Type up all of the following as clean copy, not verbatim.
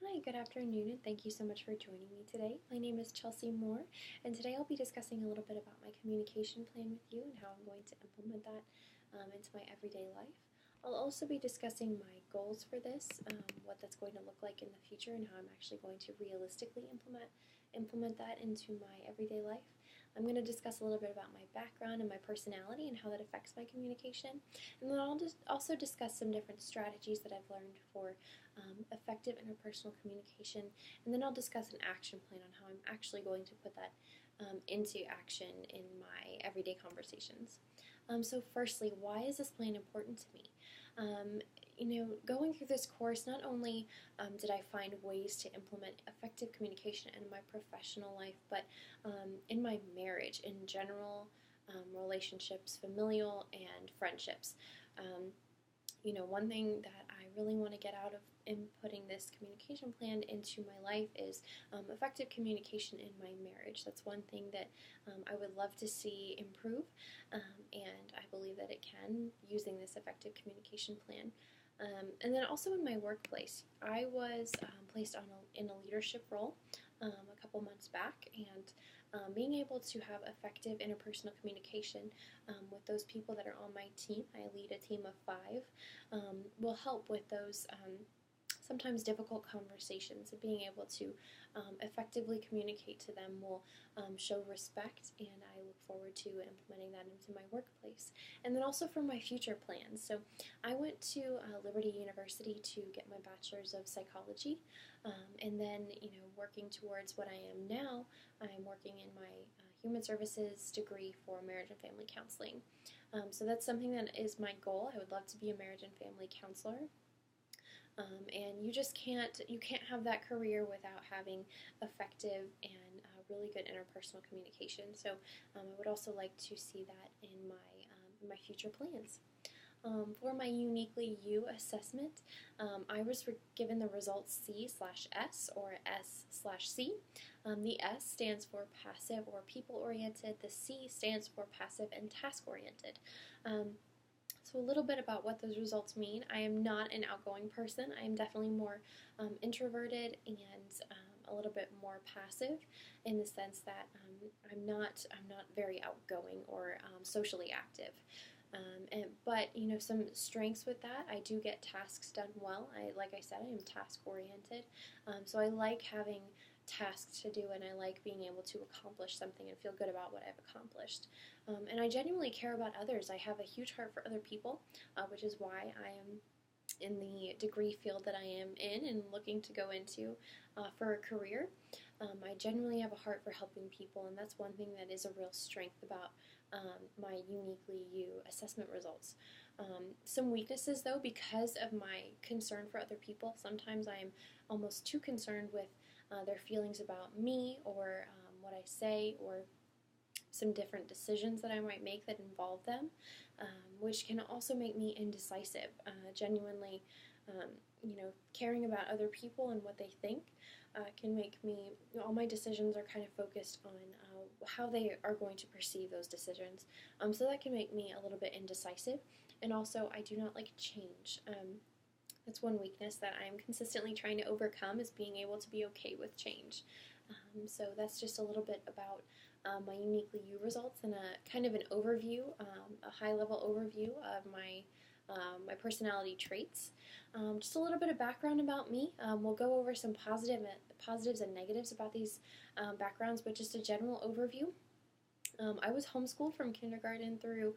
Hi, good afternoon, and thank you so much for joining me today. My name is Chelsea Moore, and today I'll be discussing a little bit about my communication plan with you and how I'm going to implement that into my everyday life. I'll also be discussing my goals for this, what that's going to look like in the future, and how I'm actually going to realistically implement that into my everyday life. I'm going to discuss a little bit about my background and my personality and how that affects my communication. And then I'll just also discuss some different strategies that I've learned for effective interpersonal communication. And then I'll discuss an action plan on how I'm actually going to put that into action in my everyday conversations. So firstly, why is this plan important to me? Going through this course, not only did I find ways to implement effective communication in my professional life, but in my marriage in general, relationships, familial, and friendships. One thing that I really want to get out of inputting this communication plan into my life is effective communication in my marriage. That's one thing that I would love to see improve, and I believe that it can using this effective communication plan. And then also in my workplace, I was placed in a leadership role a couple months back, and being able to have effective interpersonal communication with those people that are on my team, I lead a team of 5, will help with those sometimes difficult conversations. And being able to effectively communicate to them will show respect, and I look forward to implementing that into my workplace. And then also for my future plans. So I went to Liberty University to get my bachelor's of psychology, and then working towards what I am now, I'm working in my human services degree for marriage and family counseling. So that's something that is my goal. I would love to be a marriage and family counselor. And you can't have that career without having effective and really good interpersonal communication. So I would also like to see that in my future plans. For my Uniquely You assessment, I was given the results C/S or S/C. The S stands for passive or people-oriented. The C stands for passive and task-oriented. So a little bit about what those results mean. I am not an outgoing person. I am definitely more introverted and a little bit more passive, in the sense that I'm not very outgoing or socially active. But some strengths with that. I do get tasks done well. Like I said, I am task oriented, so I like having tasks to do, and I like being able to accomplish something and feel good about what I've accomplished. And I genuinely care about others. I have a huge heart for other people, which is why I am in the degree field that I am in and looking to go into for a career. I genuinely have a heart for helping people, and that's one thing that is a real strength about my Uniquely You assessment results. Some weaknesses, though, because of my concern for other people. Sometimes I am almost too concerned with their feelings about me, or what I say, or some different decisions that I might make that involve them, which can also make me indecisive. Genuinely, caring about other people and what they think can make me, all my decisions are kind of focused on how they are going to perceive those decisions. So that can make me a little bit indecisive. And also, I do not like change. That's one weakness that I'm consistently trying to overcome, is being able to be okay with change. So that's just a little bit about my Uniquely You results, and a kind of an overview, a high-level overview of my personality traits. Just a little bit of background about me. We'll go over some positives and negatives about these backgrounds, but just a general overview. I was homeschooled from kindergarten through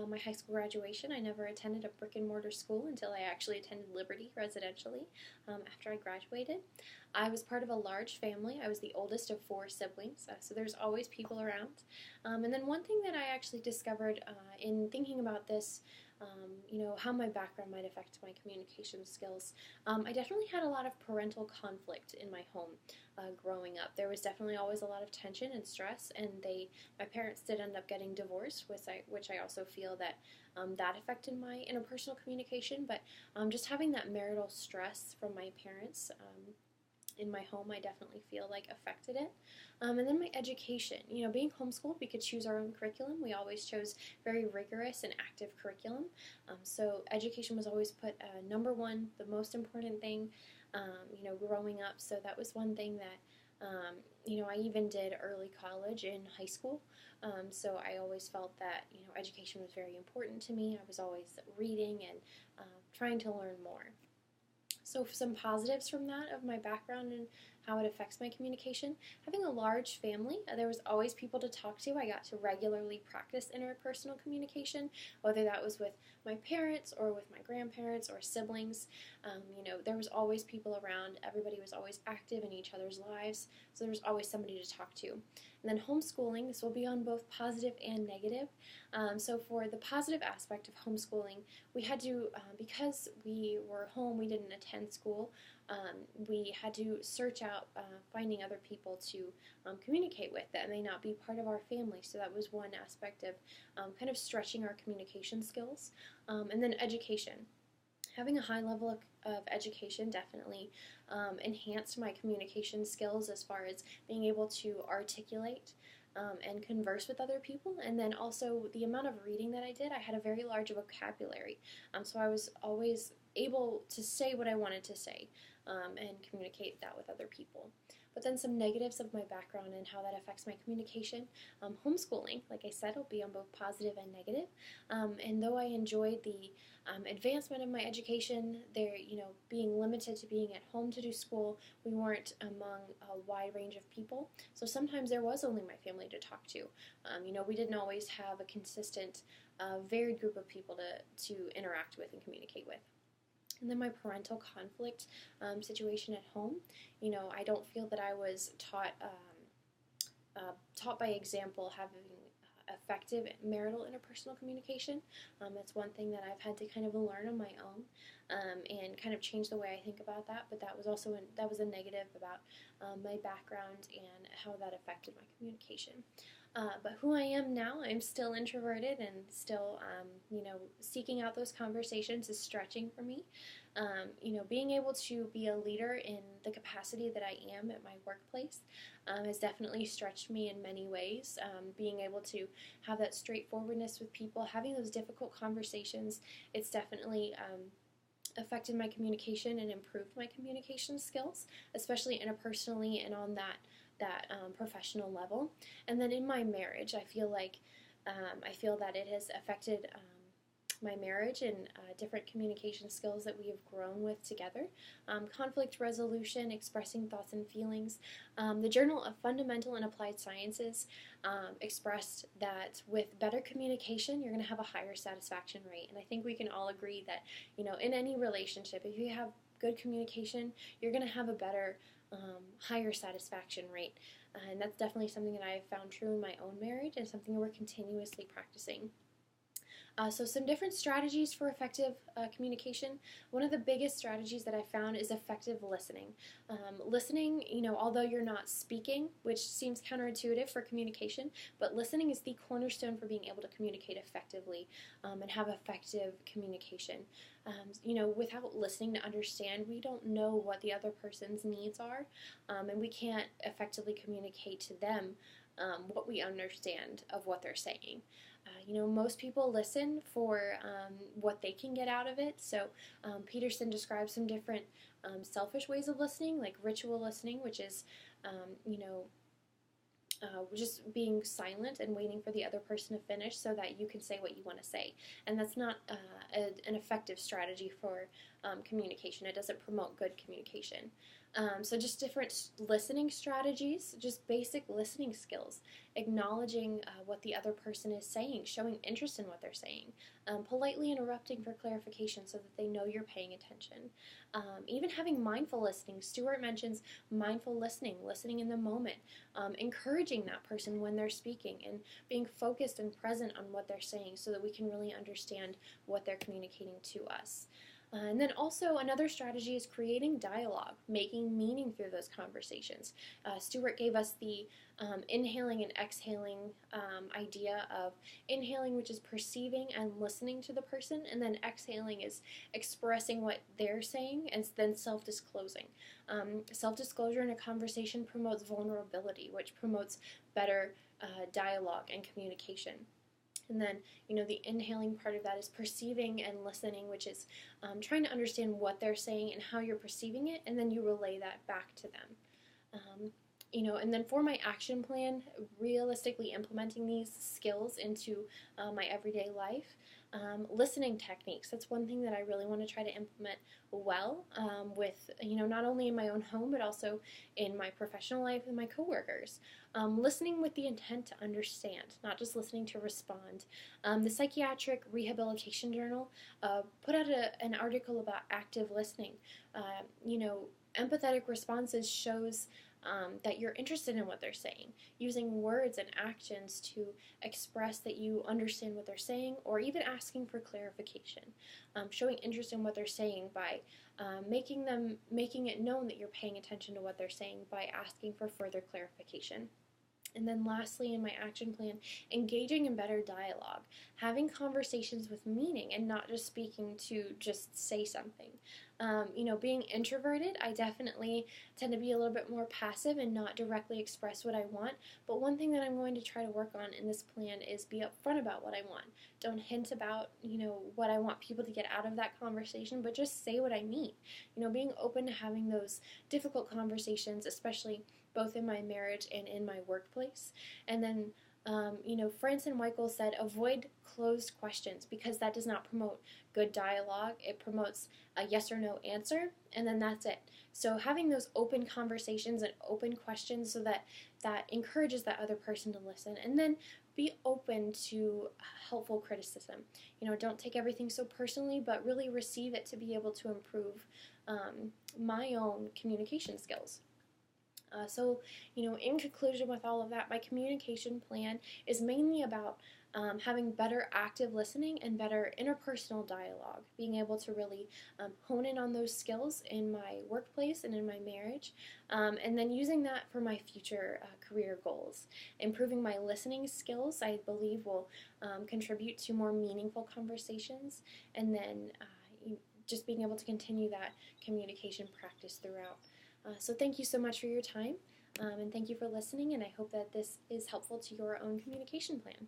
my high school graduation. I never attended a brick and mortar school until I actually attended Liberty residentially after I graduated. I was part of a large family. I was the oldest of 4 siblings, so there's always people around. And then one thing that I actually discovered in thinking about this, how my background might affect my communication skills. I definitely had a lot of parental conflict in my home growing up. There was definitely always a lot of tension and stress, and my parents did end up getting divorced, which I also feel that that affected my interpersonal communication. But just having that marital stress from my parents in my home, I definitely feel like affected it. And then my education. Being homeschooled, we could choose our own curriculum. We always chose very rigorous and active curriculum. So education was always put number one, the most important thing. growing up. So that was one thing that, I even did early college in high school. So I always felt that, education was very important to me. I was always reading and trying to learn more. So some positives from that of my background and how it affects my communication. Having a large family, there was always people to talk to. I got to regularly practice interpersonal communication, whether that was with my parents or with my grandparents or siblings. There was always people around. Everybody was always active in each other's lives, so there was always somebody to talk to. And then homeschooling, this will be on both positive and negative. So for the positive aspect of homeschooling, we had to, because we were home, we didn't attend school, we had to search out finding other people to communicate with that may not be part of our family. So that was one aspect of kind of stretching our communication skills. And then education. Having a high level of education definitely enhanced my communication skills as far as being able to articulate and converse with other people. And then also the amount of reading that I did, I had a very large vocabulary. So I was always able to say what I wanted to say and communicate that with other people. But then some negatives of my background and how that affects my communication. Homeschooling, like I said, will be on both positive and negative. And though I enjoyed the advancement of my education, there, being limited to being at home to do school, we weren't among a wide range of people. So sometimes there was only my family to talk to. We didn't always have a consistent, varied group of people to interact with and communicate with. And then my parental conflict situation at home. I don't feel that I was taught by example having effective marital interpersonal communication. That's one thing that I've had to kind of learn on my own and kind of change the way I think about that. But that was also that was a negative about my background and how that affected my communication. But who I am now, I'm still introverted and still, seeking out those conversations is stretching for me. Being able to be a leader in the capacity that I am at my workplace has definitely stretched me in many ways. Being able to have that straightforwardness with people, having those difficult conversations, it's definitely affected my communication and improved my communication skills, especially interpersonally and on that professional level. And then in my marriage, I feel that it has affected my marriage and different communication skills that we have grown with together. Conflict resolution, expressing thoughts and feelings. The Journal of Fundamental and Applied Sciences expressed that with better communication, you're going to have a higher satisfaction rate. And I think we can all agree that, in any relationship, if you have good communication, you're going to have a better higher satisfaction rate. And that's definitely something that I have found true in my own marriage and something we're continuously practicing. So some different strategies for effective communication. One of the biggest strategies that I found is effective listening. Listening, although you're not speaking, which seems counterintuitive for communication, but listening is the cornerstone for being able to communicate effectively and have effective communication. Without listening to understand, we don't know what the other person's needs are, and we can't effectively communicate to them what we understand of what they're saying. Most people listen for what they can get out of it. So Peterson describes some different selfish ways of listening, like ritual listening, which is, just being silent and waiting for the other person to finish so that you can say what you want to say. And that's not an effective strategy for communication. It doesn't promote good communication. So just different listening strategies, just basic listening skills, acknowledging what the other person is saying, showing interest in what they're saying, politely interrupting for clarification so that they know you're paying attention. Even having mindful listening. Stuart mentions mindful listening, listening in the moment, encouraging that person when they're speaking and being focused and present on what they're saying so that we can really understand what they're communicating to us. And then also another strategy is creating dialogue, making meaning through those conversations. Stuart gave us the inhaling and exhaling idea of inhaling, which is perceiving and listening to the person, and then exhaling is expressing what they're saying, and then self-disclosing. Self-disclosure in a conversation promotes vulnerability, which promotes better dialogue and communication. And then, the inhaling part of that is perceiving and listening, which is trying to understand what they're saying and how you're perceiving it, and then you relay that back to them. And then for my action plan, realistically implementing these skills into my everyday life. Listening techniques, that's one thing that I really want to try to implement well with, not only in my own home, but also in my professional life with my coworkers. Listening with the intent to understand, not just listening to respond. The Psychiatric Rehabilitation Journal put out an article about active listening. Empathetic responses shows that you're interested in what they're saying, using words and actions to express that you understand what they're saying, or even asking for clarification. Showing interest in what they're saying by making it known that you're paying attention to what they're saying by asking for further clarification. And then lastly, in my action plan, engaging in better dialogue, having conversations with meaning and not just speaking to just say something. Being introverted, I definitely tend to be a little bit more passive and not directly express what I want. But one thing that I'm going to try to work on in this plan is be upfront about what I want. Don't hint about, what I want people to get out of that conversation, but just say what I mean. Being open to having those difficult conversations, especially both in my marriage and in my workplace. And then, Franson Weichel said, avoid closed questions because that does not promote good dialogue. It promotes a yes or no answer, and then that's it. So having those open conversations and open questions so that encourages that other person to listen. And then be open to helpful criticism. Don't take everything so personally, but really receive it to be able to improve my own communication skills. In conclusion with all of that, my communication plan is mainly about having better active listening and better interpersonal dialogue, being able to really hone in on those skills in my workplace and in my marriage, and then using that for my future career goals. Improving my listening skills, I believe, will contribute to more meaningful conversations, and then just being able to continue that communication practice throughout. So thank you so much for your time, and thank you for listening, and I hope that this is helpful to your own communication plan.